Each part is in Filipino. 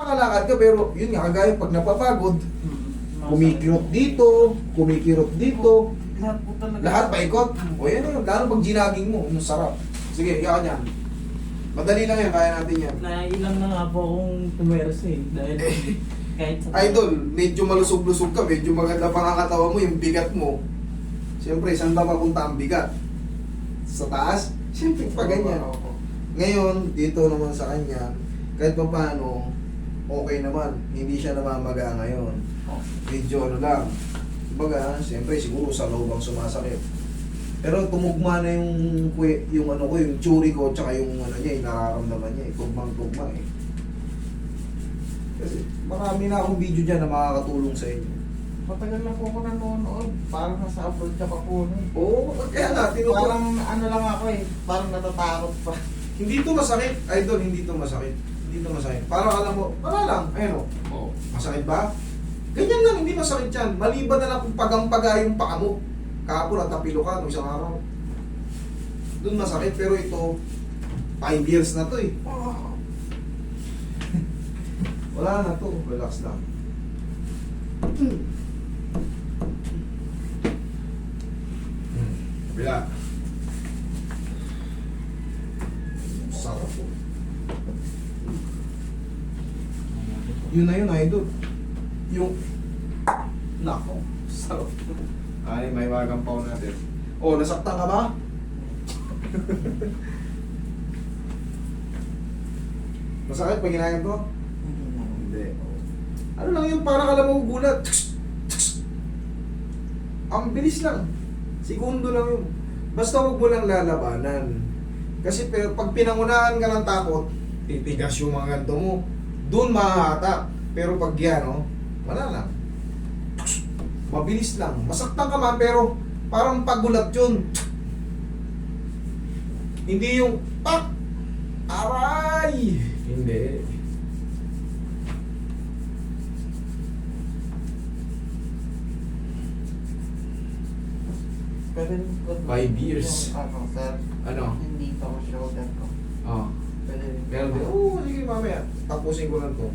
nakakalakad ka, pero yun nga, kagaya pag napapagod, kumikirot dito, Lahat po talaga. lahat paikot. O yan yun, lalo pag ginaging mo, yung sarap. Sige, iyakan yan. Madali lang yan, kaya natin yan. Nailang na nga po akong tumeros eh. Dahil kahit sa... Idol, medyo malusog-lusog ka, medyo maganda pangakatawa mo, yung bigat mo. Siyempre, saan ba mapunta ang bigat? Sa taas? Siyempre, pa ganyan. Ngayon, dito naman sa kanya, kahit pa paano, okay naman. Hindi siya namamaga ngayon. Medyo ano lang. Kumbaga, siyempre, siguro sa loob ang sumasakit. Pero tumugma na yung ano ko, yung churi ko, tsaka yung ano niya, yung nararamdaman niya, tugmang-tugma eh. Kasi marami na akong video dyan na makakatulong sa inyo. Matagal na po ako nanonood. Parang nasa upload ka pa po. Oo, kaya nga, tinutulong. Parang ano lang ako eh. Parang natatakot pa. Hindi to masakit, idol, hindi to masakit. Hindi to masakit. Parang alam mo, wala lang, ayun o. Oh, masakit ba? Ganyan lang, hindi masakit yan. Maliban na lang kung pagampaga yung paa mo. Kahapon natapilo ka nung isang araw. Doon masakit, pero ito, 5 years na to eh. Wala na to, relax lang. Bila. Sarap po. Yun na yun, idol. Yung... Nako, sarap. Ay, may magampaw natin. Oh, nasaktan ka ba? Masakit pag ginagawa to? Hindi. Ano lang yung parang alam mo gulat. Ang bilis lang. Segundo lang yun. Basta huwag mo lang lalabanan. Kasi pero pag pinangunahan ka ng takot, titigas yung mga ganto mo. Doon mahahatak. Pero pag yan, oh, wala lang. Mabilis lang. Masaktan ka man, pero parang pagulat yun. Hindi yung pak! Aray! Hindi. Pero 5 years. Yung ano, sir. Ano? Hindi ito ako shoulder ko. Oh. Pwede. Meron din. Oo, sige mamaya. Tapusin ko lang to.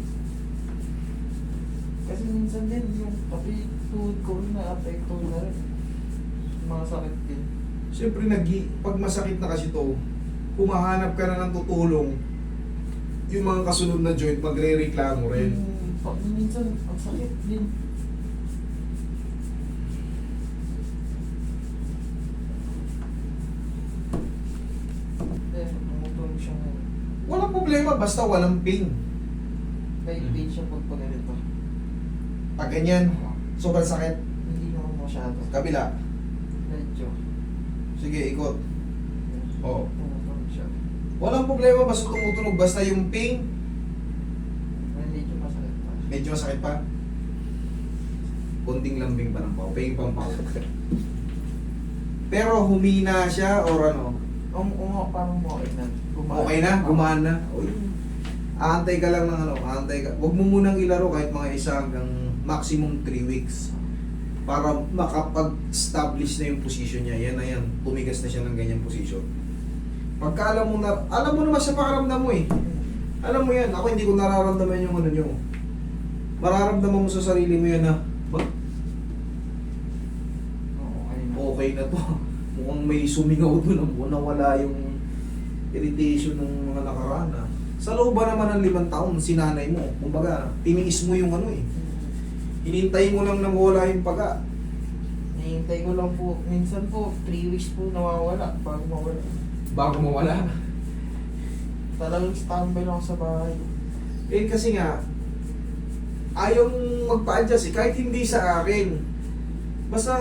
Kasi minsan din yung pati tuhod ko na-apekto na rin. Mga sakit din. Siyempre, pag masakit na kasi to, humahanap ka na ng tutulong, yung mga kasunod na joint, magre-reklamo rin. Pag minsan, ang sakit din. Tumutulog siya ngayon. Walang problema, basta walang pain. May pain siya pag ganito. Pag ganyan, sobrang sakit. Hindi naman masyado. Kabila. Medyo. Sige, ikot. Oo. Tumutulog siya. Walang problema, basta tumutunog. Basta yung pain, Medyo masakit pa. medyo masakit pa. Konting lambing pa ng pao. Pain pang pao. Pero humina siya or ano? Parang okay na. Okay na? Gumaan na? Uy. Aantay ka lang ng ano, aantay ka. Huwag mo munang ilaro kahit mga isa hanggang maximum 3 weeks. Para makapag-establish na yung position niya. Yan na yan. Tumigas na siya ng ganyang position. Pagka alam mo naman sa pakaramdam mo eh. Alam mo yan, ako hindi ko nararamdaman yung ano nyo. Mararamdaman mo sa sarili mo yan na, ba? Okay na to. Mukhang may sumingaw doon. Nawala yung irritation ng mga nakaraan. Sa loob ba naman ng 5 taon, sinanay mo. Kumbaga, tiniis mo yung ano eh. Hinintay mo lang na mawala yung paga. Nahihintay ko lang po. Minsan po, 3 weeks po nawawala. Bago mawala. Bago mawala. Talagang standby lang ako sa bahay. Eh kasi nga, ayaw mong magpa-adjust eh. Kahit hindi sa akin. Basta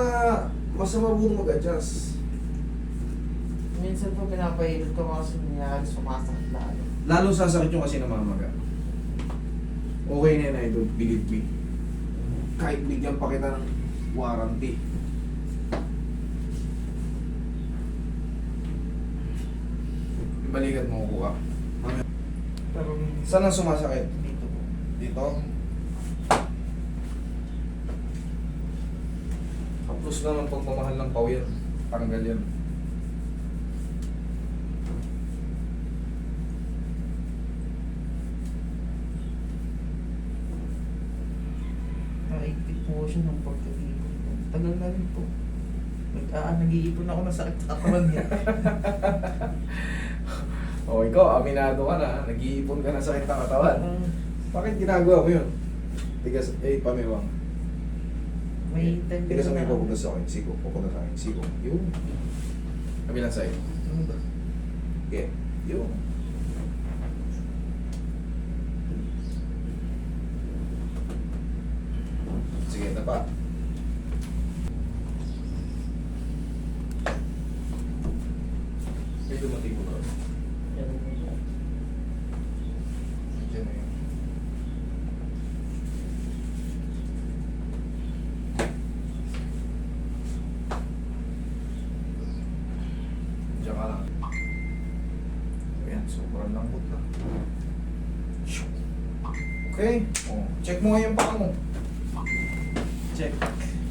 marunong mag-adjust. Minsan po pinapahilot ko kasi nangyari sumasakit lalo. Lalong sasakit yung kasi namamaga. Okay na yun, idol. Believe me. Kahit bigyan pa kita ng warranty. Yung balikat mo kukuha. Pero Saan ang sumasakit? dito po. Dito? Kaplos na ng pagmamahal ng pao yan. Tanggal yan. siya ng pagkatipon ko. Tagal na rin po. Nag-iipon ako ng sakit sa katawan niya. O ikaw, aminado ka na, nag-iipon ka na sakit ng katawan. Ah, Bakit ginagawa mo yun? Tigas, pamiwang. may time Tigas na- may pupunta sa akin, siko, pupunta sa akin, siko. Yun. Kabilang sa'yo. Ano ba? Okay, yun. Sige, tapa. May dumating mo na. Yan. Diyan na yun. Diyan ka lang. Ayan, sobrang lambot na. Okay. Oh, check mo nga yung paa mo. Check.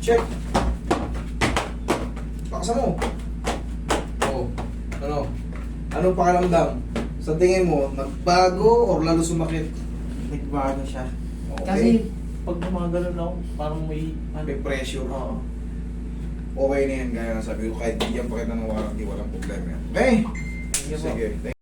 Check. Pakasa mo. Oh, ano? Anong pakiramdam? Sa tingin mo, nagbago or lalo sumakit? Nagbago siya. Okay. Kasi pag gumagano ako, parang may May pressure. Oo. Okay na yan, gaya ng sabi ko, kahit bigyan pa kita ng warranty, walang problema yan. Okay? Sige po. Sige.